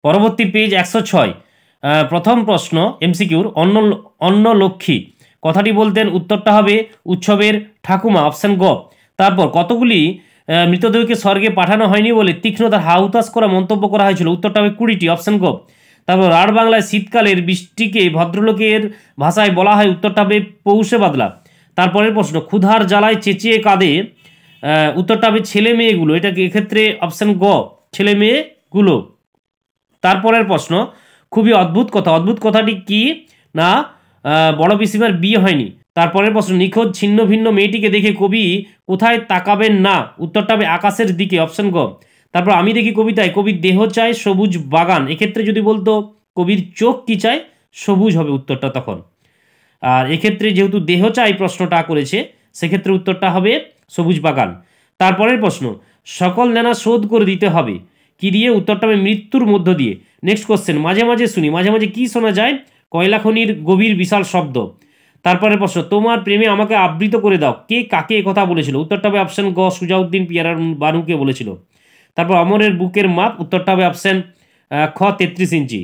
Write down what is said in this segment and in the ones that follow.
পরবর্তী পেজ 106। প্রথম প্রশ্ন এমসিকিউর, অন্নলক্ষ্মী কথাটি বলতেন, উত্তরটা হবে উৎসবের ঠাকুমা, অপশন গ। তারপর কতগুলি মৃতদেহকে স্বর্গে পাঠানো হয়নি বলে তীক্ষ্ণতার হাহুতাশ করা মন্তব্য করা হয়েছিল, উত্তরটা হবে 20টি, অপশন গ। তারপর রাঢ় বাংলায় শীতকালের বৃষ্টিকে ভদ্রলোকের ভাষায় বলা হয়, উত্তরটা হবে পৌষে বাদলা। তারপরের প্রশ্ন, ক্ষুধার জ্বালায় চেঁচিয়ে কাঁদে, উত্তরটা হবে ছেলে মেয়েগুলো, এটা এক্ষেত্রে অপশন গ, ছেলে মেয়েগুলো। তারপরের প্রশ্ন, খুবই অদ্ভুত কথা, অদ্ভুত কথাটি কি না বড় পিসিমার বিয়ে হয়নি। তারপরের প্রশ্ন, নিখোঁজ ছিন্ন ভিন্ন মেয়েটিকে দেখে কবি কোথায় তাকাবেন না, উত্তরটা হবে আকাশের দিকে, অপশন গ। তারপর আমি দেখি কবিতায় কবির দেহ চায় সবুজ বাগান, এক্ষেত্রে যদি বলতো কবির চোখ কি চায়, সবুজ হবে উত্তরটা তখন। আর এক্ষেত্রে যেহেতু দেহ চাই প্রশ্নটা করেছে, সেক্ষেত্রে উত্তরটা হবে সবুজ বাগান। তারপরের প্রশ্ন, সকল নেনা শোধ করে দিতে হবে কি দিয়ে, উত্তরটা হবে মৃত্যুর মধ্য দিয়ে। নেক্সট কোশ্চেন, মাঝে মাঝে শুনি, মাঝে মাঝে কি শোনা যায়, কয়লা খনির গভীর বিশাল শব্দ। তারপরের প্রশ্ন, তোমার প্রেমে আমাকে আবৃত করে দাও, কে কাকে কথা বলেছিল, উত্তরটা হবে অপশন গ, সুজাউদ্দিন পিয়ারা বানুকে বলেছিল। তারপর অমরের বুকের মাপ, উত্তরটা হবে অপশন খ, 33 ইঞ্চি।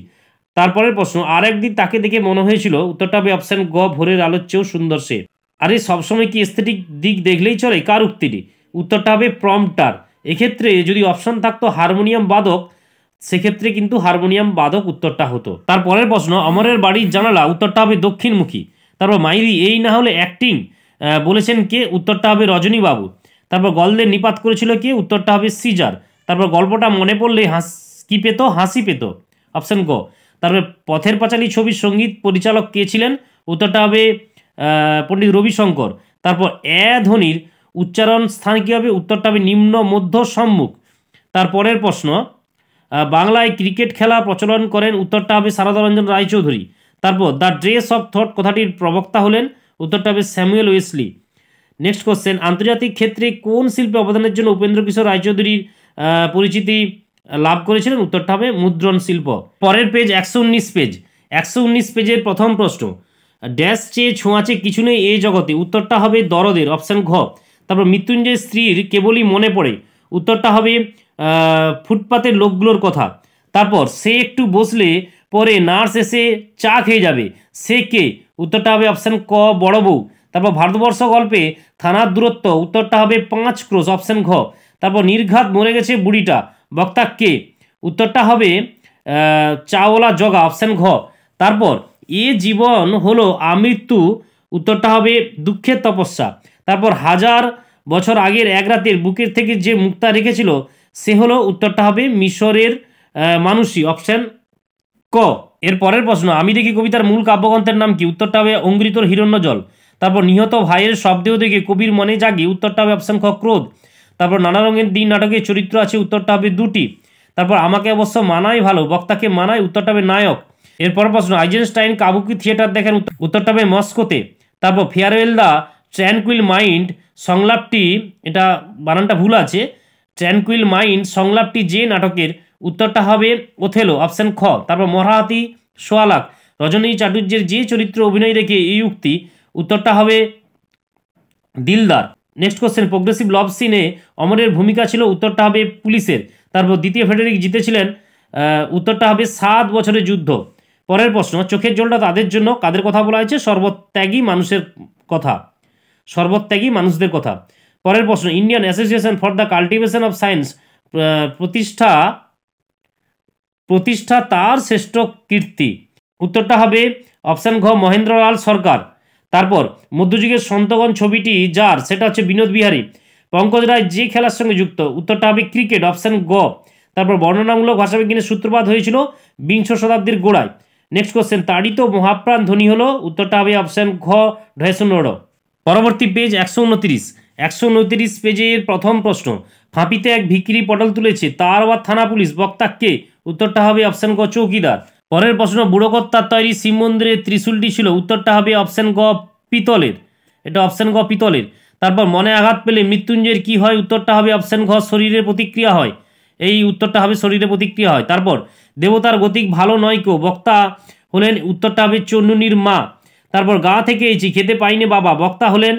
তারপরের প্রশ্ন, আর একদিন তাকে দেখে মনে হয়েছিল, উত্তরটা হবে অপশন গ, ভোরের আলোর চেয়েও সুন্দর সে। আরে সবসময় কি এস্থেটিক দিক দেখলেই চলে, কার উক্তিটি, উত্তরটা হবে প্রম্পটার। এক্ষেত্রে যদি অপশন থাকতো হারমোনিয়াম বাদক, সেক্ষেত্রে কিন্তু হারমোনিয়াম বাদক উত্তরটা হতো। তারপরের প্রশ্ন, অমরের বাড়ির জানালা, উত্তরটা হবে দক্ষিণমুখী। তারপর মাইরি এই না হলে অ্যাক্টিং বলেছেন কে, উত্তরটা হবে রজনীবাবু। তারপর গলদের নিপাত করেছিল কে, উত্তরটা হবে সিজার। তারপর গল্পটা মনে পড়লে কি পেত, হাসি পেত, অপশন গ। তারপরে পথের পাঁচালী ছবির সঙ্গীত পরিচালক কে ছিলেন, উত্তরটা হবে পণ্ডিত রবিশঙ্কর। তারপর ধ্বনির উচ্চারণ স্থান কী হবে, উত্তরটা হবে নিম্ন মধ্য সম্মুখ। তারপরের প্রশ্ন, বাংলায় ক্রিকেট খেলা প্রচলন করেন, উত্তরটা হবে সারদারঞ্জন রায়চৌধুরী। তারপর দ্য ড্রেস অফ থট কথাটির প্রবক্তা হলেন, উত্তরটা হবে স্যামুয়েল ওয়েসলি। নেক্সট কোশ্চেন, আন্তর্জাতিক ক্ষেত্রে কোন শিল্পে অবদানের জন্য উপেন্দ্র কিশোর রায়চৌধুরীর পরিচিতি লাভ করেছিলেন, উত্তরটা হবে মুদ্রণ শিল্প। পরের পেজ 119 পেজ, 119 পেজের প্রথম প্রশ্ন, ড্যাশ চেয়ে ছোঁয়াচে কিছু নেই এই জগতে, উত্তরটা হবে দরদের, অপশন ঘ। তারপর মৃত্যুঞ্জয় স্ত্রীর কেবলই মনে পড়ে, উত্তরটা হবে ফুটপাতের লোকগুলোর কথা। তারপর সে একটু বসলে পরে নার্স এসে চা খেয়ে যাবে, সে কে, উত্তরটা হবে অপশন ক, বড় বউ। তারপর ভারতবর্ষ গল্পে থানার দূরত্ব, উত্তরটা হবে 5 ক্রোশ, অপশন ঘ। তারপর নির্ঘাত মরে গেছে বুড়িটা, বক্তা কে, উত্তরটা হবে চাওলা জগা, অপশন ঘ। তারপর এ জীবন হলো আমৃত্যু, উত্তরটা হবে দুঃখের তপস্যা। তারপর 1000 বছর আগের এক রাতের বুকের থেকে যে মুক্তা রেখেছিল, সে হলো, উত্তরটা হবে মিশরের মানুষই, অপশন ক। এর পরের প্রশ্ন, আমি দেখি কবিতার মূল কাব্যগ্রন্থের নাম কি, উত্তরটা হবে অঙ্গৃতর হিরণ্যজল। তারপর নিহত ভাইয়ের শবদেহ দেখে কবির মনে জাগে, উত্তরটা হবে অপশন খ, ক্রোধ। তারপর নানা রঙের দিন নাটকের চরিত্র আছে, উত্তরটা হবে 2টি। তারপর আমাকে অবশ্য মানায় ভালো, বক্তাকে মানায়, উত্তরটা হবে নায়ক। এরপর প্রশ্ন, আইজেনস্টাইন কাবুকি থিয়েটার দেখেন, উত্তরটা হবে মস্কোতে। তারপর ফেয়ারওয়েল দ্য ট্র্যানকুইল মাইন্ড সংলাপটি, এটা বানানটা ভুল আছে, ট্র্যানকুইল মাইন্ড সংলাপটি যে নাটকের, উত্তরটা হবে ওথেলো, অপশন খ। তারপর মহারাতি সোয়ালাক রজনী চাটুর্যের যে চরিত্র অভিনয় রেখে এই উক্তি, উত্তরটা হবে দিলদার। নেক্সট কোশ্চেন, প্রোগ্রেসিভ লাভ সিনে অমরের ভূমিকা ছিল, উত্তরটা হবে পুলিশের। তারপর দ্বিতীয় ফেডারিক জিতেছিলেন, উত্তরটা হবে 7 বছরের যুদ্ধ। পরের প্রশ্ন, চোখের জলটা তাদের জন্য, কাদের কথা বলা হয়েছে, সর্বত্যাগী মানুষের কথা, সর্বত্যাগী মানুষদের কথা। পরের প্রশ্ন, Indian association for the cultivation of science প্রতিষ্ঠা তার শ্রেষ্ঠ কীর্তি, উত্তরটা হবে অপশন ঘ, মহেন্দ্রলাল সরকার। তারপর মধ্যযুগের সন্তগণ ছবিটি যার, সেটা হচ্ছে বিনোদ বিহারী। পঙ্কজ রায় যে খেলার সঙ্গে যুক্ত, উত্তরটা হবে ক্রিকেট, অপশন গ। তারপর বর্ণনামূলক ভাষাবিজ্ঞানের সূত্রপাত হয়েছিল 20 শতাব্দীর গোড়ায়। নেক্সট কোশ্চেন, তাড়িত মহাপ্রাণ ধ্বনি হলো, উত্তরটা হবে অপশন ঘ, ঢেসুনোড়। পরবর্তী পেজ 129 পেজের প্রথম প্রশ্ন, ফাঁপিতে এক ভিকিরি পটল তুলেছে, তার আবার থানা পুলিশ, বক্তা কে, উত্তরটা হবে অপশন গ, চৌকিদার। পরের প্রশ্ন, বুড়োকর্তার তৈরি শিব মন্দিরের ত্রিশূলটি ছিল, উত্তরটা হবে অপশন গ, পিতলের, এটা অপশন গ, পিতলের। তারপর মনে আঘাত পেলে মৃত্যুঞ্জয়ের কি হয়, উত্তরটা হবে অপশন ঘ, শরীরের প্রতিক্রিয়া হয়, এই উত্তরটা হবে শরীরের প্রতিক্রিয়া হয়। তারপর দেবতার গতিক ভালো নয় কেউ, বক্তা হলেন, উত্তরটা হবে চন্ডুনির মা। তারপর গা থেকে এসেছি খেতে পাইনি বাবা, বক্তা হলেন,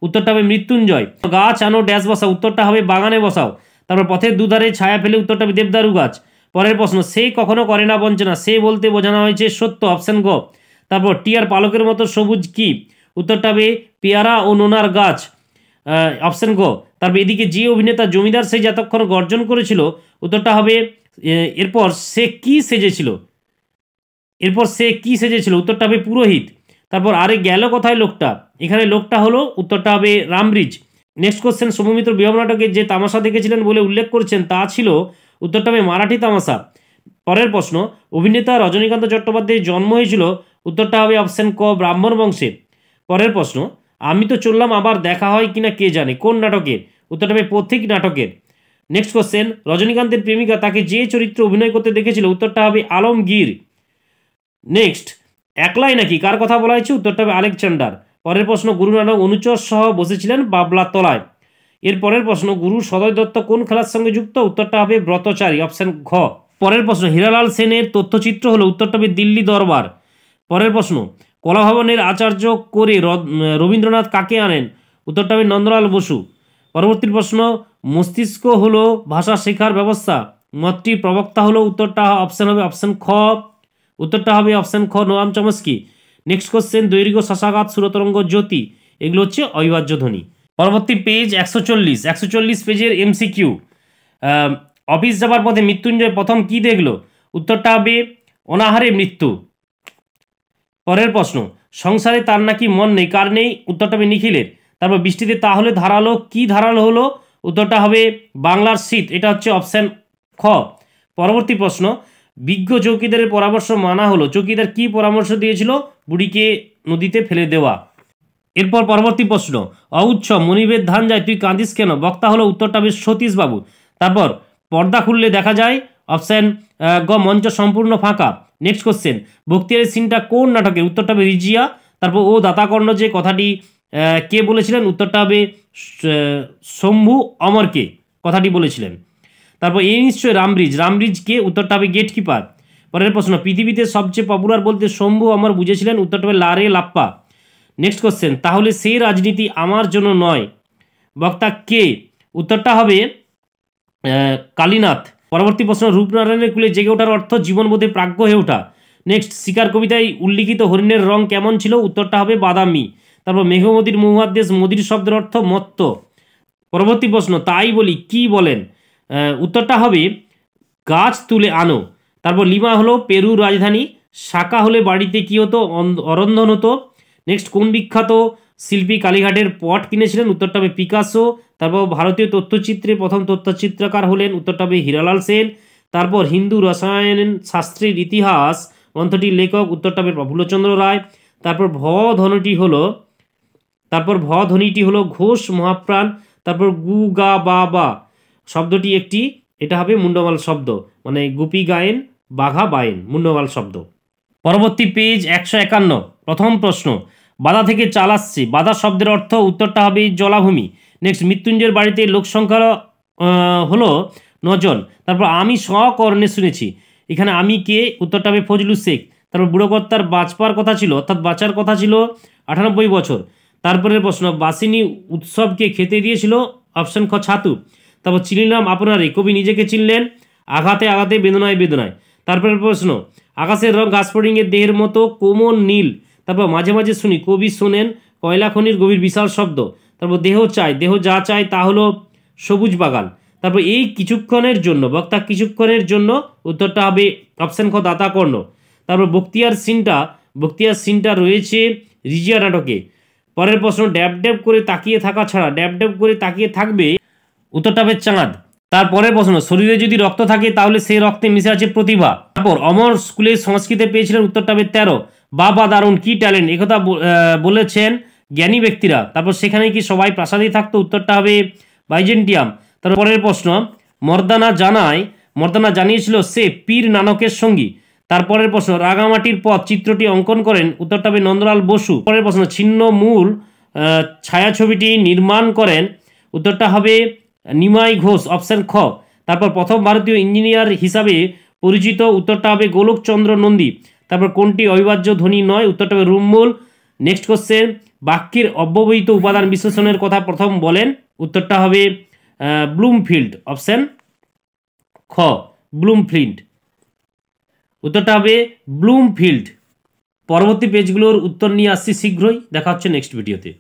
উত্তরটা হবে মৃত্যুঞ্জয়। গাছ আনো ড্যাশ বসাও, উত্তরটা হবে বাগানে বসাও। তারপর পথের দুধারে ছায়া ফেলে, উত্তরটা হবে দেবদারু গাছ। পরের প্রশ্ন, সে কখনো করে না বঞ্চনা, সে বলতে বোঝানো হয়েছে সত্য, অপশন গ। তারপর টিয়ার পালকের মতো সবুজ কি, উত্তরটা হবে পেয়ারা ও নোনার গাছ, অপশন গ। তারপর এদিকে যে অভিনেতা জমিদার সে যতক্ষণ গর্জন করেছিল, উত্তরটা হবে এরপর সে কি সেজেছিল, উত্তরটা হবে পুরোহিত। তারপর আরে গেল কোথায় লোকটা, এখানে লোকটা হলো, উত্তরটা হবে রামব্রিজ। নেক্সট কোশ্চেন, সৌম্যমিত্র বিবাহ নাটকে যে তামাশা দেখেছিলেন বলে উল্লেখ করছেন তা ছিল, উত্তরটা হবে মারাঠি তামাশা। পরের প্রশ্ন, অভিনেতা রজনীকান্ত চট্টোপাধ্যায়ের জন্ম হয়েছিল, উত্তরটা হবে অপশন ক ব্রাহ্মণ বংশে। পরের প্রশ্ন, আমি তো চললাম আবার দেখা হয় কিনা কে জানে, কোন নাটকের, উত্তরটা হবে পথিক নাটকের। নেক্সট কোশ্চেন, রজনীকান্তের প্রেমিকা তাকে যে চরিত্রে অভিনয় করতে দেখেছিল, উত্তরটা হবে আলমগীর। নেক্সট, একলাই নাকি কার কথা বলা হয়েছে, উত্তরটা হবে আলেকজান্ডার। পরের প্রশ্ন, গুরু নানক অনুচর সহ বসেছিলেন বাবলা তলায়। এর পরের প্রশ্ন, গুরু সদয় দত্ত কোন খেলার সঙ্গে যুক্ত, উত্তরটা হবে ব্রতচারী, অপশন ঘ। পরের প্রশ্ন, হীরালাল সেনের তথ্যচিত্র হলো, উত্তরটা হবে দিল্লি দরবার। পরের প্রশ্ন, কলাভবনের আচার্য করে রবীন্দ্রনাথ কাকে আনেন, উত্তরটা হবে নন্দলাল বসু। পরবর্তী প্রশ্ন, মস্তিষ্ক হলো ভাষা শেখার ব্যবস্থা, মতটির প্রবক্তা হলো, উত্তরটা অপশন হবে অপশন খ, উত্তরটা হবে অপশন খ নোয়াম চমস্কি। নেক্সট কোশ্চেন, দৈর্ঘ্য শাসাঘাত সুরতরঙ্গ জ্যোতি, এগুলো হচ্ছে অবিভাজ্য ধ্বনি। পরবর্তী পেজ 140 পেজের এমসিকিউ। অফিস যাবার পথে মৃত্যুঞ্জয় প্রথম কি দেখলো, উত্তরটা হবে অনাহারে মৃত্যু। পরের প্রশ্ন, সংসারে তার নাকি মন নেই, কার নেই, উত্তরটা হবে নিখিলের। তারপর বৃষ্টিতে তাহলে ধারালো, কি ধারালো হলো, উত্তরটা হবে বাংলার শীত, এটা হচ্ছে অপশন খ। পরবর্তী প্রশ্ন, বিজ্ঞ চৌকিদারের পরামর্শ মানা হলো, চৌকিদার কি পরামর্শ দিয়েছিল, বুড়িকে নদীতে ফেলে দেওয়া। এরপর পরবর্তী প্রশ্ন, অউচ্ছ মনিবের ধান যায় তুই কাঁদিস কেন, বক্তা হলো, উত্তরটা হবে সতীশবাবু। তারপর পর্দা খুললে দেখা যায়, অপশন গ মঞ্চ সম্পূর্ণ ফাঁকা। নেক্সট কোশ্চেন, বক্তিয়ারের সিনটা কোন নাটকের, উত্তরটা হবে রিজিয়া। তারপর ও দাতাকর্ণ যে কথাটি কে বলেছিলেন, উত্তরটা হবে শম্ভু অমরকে কথাটি বলেছিলেন। তারপর এই নিশ্চয় রামব্রিজ কে, উত্তরটা হবে গেটকিপার। পরের প্রশ্ন, পৃথিবীতে সবচেয়ে পপুলার বলতে শম্ভু অমর বুঝেছিলেন, উত্তরটা হবে লারে লাপ্পা। নেক্সট কোশ্চেন, তাহলে সেই রাজনীতি আমার জন্য নয়, বক্তা কে, উত্তরটা হবে কালীনাথ। পরবর্তী প্রশ্ন, রূপনারায়ণের কুলে জেগে ওঠার অর্থ জীবনবোধে প্রাজ্ঞ হয়ে ওঠা। নেক্সট, শিকার কবিতায় উল্লিখিত হরিণের রং কেমন ছিল, উত্তরটা হবে বাদামি। তারপর মেঘমদির মহুয়াদেশ মদির শব্দের অর্থ মত্ত। পরবর্তী প্রশ্ন, তাই বলি কি বলেন, উত্তরটা হবে গাছ তুলে আনো। তারপর লিমা হলো পেরুর রাজধানী, শাকা হলে বাড়িতে কি হতো, অরন্ধন হতো। নেক্সট, কোন বিখ্যাত শিল্পী কালীঘাটের পট কিনেছিলেন, উত্তরটা হবে পিকাসো। তারপর ভারতীয় তথ্যচিত্রে প্রথম তথ্যচিত্রকার হলেন, উত্তরটা হবে হীরালাল সেন। তারপর হিন্দু রসায়ন শাস্ত্রের ইতিহাস গ্রন্থটির লেখক, উত্তরটা হবে প্রফুল্লচন্দ্র রায়। তারপর ভ ধ্বনিটি হলো ঘোষ মহাপ্রাণ। তারপর গু গা বা বা শব্দটি একটি, এটা হবে মুন্ডমাল শব্দ, মানে গুপি গায়েন বাঘা বায়েন, মুন্ডমাল শব্দ। পরবর্তী পেজ 151, প্রথম প্রশ্ন, বাধা থেকে চাল আসছে, বাধা শব্দের অর্থ, উত্তরটা হবে জলাভূমি। নেক্সট, মৃত্যুঞ্জয়ের বাড়িতে লোক সংখ্যা হলো 9 জন। তারপর আমি স্বকর্ণে শুনেছি, এখানে আমি কে, উত্তরটা হবে ফজলু শেখ। তারপর বুড়োকর্তার বাঁচবার কথা ছিল, অর্থাৎ বাঁচার কথা ছিল 98 বছর। তারপরের প্রশ্ন, বাসিনী উৎসবকে খেতে দিয়েছিল, অপশন খ ছাতু। তারপর চিনিলাম আপনারে, কবি নিজেকে চিনলেন আঘাতে আঘাতে বেদনায় বেদনায়। তারপরের প্রশ্ন, আকাশের রং গাছফড়িংয়ের দেহের মতো কোমল নীল। তারপর মাঝে মাঝে শুনি, কবি শোনেন কয়লা খনির গভীর বিশাল শব্দ। তারপর দেহ চাই, দেহ যা চায় তা হলো সবুজ বাগান। তারপর এই কিছুক্ষণের জন্য, বক্তা কিছুক্ষণের জন্য, উত্তরটা হবে অপশন খ দাতাকর্ণ। তারপর বক্তিয়ার সিনটা রয়েছে রিজিয়া নাটকে। পরের প্রশ্ন, ড্যাব ড্যাব করে তাকিয়ে থাকা ছাড়া ড্যাব ড্যাব করে তাকিয়ে থাকবে, উত্তরটা হবে চাঁদ। তারপরের প্রশ্ন, শরীরে যদি রক্ত থাকে তাহলে সেই রক্তে মিশে আছে প্রতিভা। তারপর অমর স্কুলে সংস্কৃতে পেয়েছিলেন, উত্তরটা হবে 13। বাবা দারুণ কি ট্যালেন্ট, একথা বলেছেন জ্ঞানী ব্যক্তিরা। তারপর সেখানে কি সবাই প্রাসাদেই থাকতো, উত্তরটা হবে বাইজেন্টিয়াম। তারপরের প্রশ্ন, মর্দানা জানিয়েছিল সে পীর নানকের সঙ্গী। তারপরের প্রশ্ন, রাঙামাটির পথ চিত্রটি অঙ্কন করেন, উত্তরটা হবে নন্দলাল বসু। পরের প্রশ্ন, ছিন্ন মূল ছায়াছবিটি নির্মাণ করেন, উত্তরটা হবে নিমাই ঘোষ, অপশন খ। তারপর প্রথম ভারতীয় ইঞ্জিনিয়ার হিসাবে পরিচিত, উত্তরটা হবে গোলকচন্দ্র নন্দী। তারপর কোনটি অবিভাজ্য ধ্বনি নয়, উত্তরটা হবে রুমমূল। নেক্সট কোশ্চেন, বাক্যের অব্যবহৃত উপাদান বিশ্লেষণের কথা প্রথম বলেন, উত্তরটা হবে ব্লুমফিল্ড, অপশন খ। ব্লুমফিল্ড। উত্তরটা হবে ব্লুমফিল্ড। পরবর্তী পেজগুলোর উত্তর নিয়ে আসছি শীঘ্রই, দেখা হচ্ছে নেক্সট ভিডিওতে।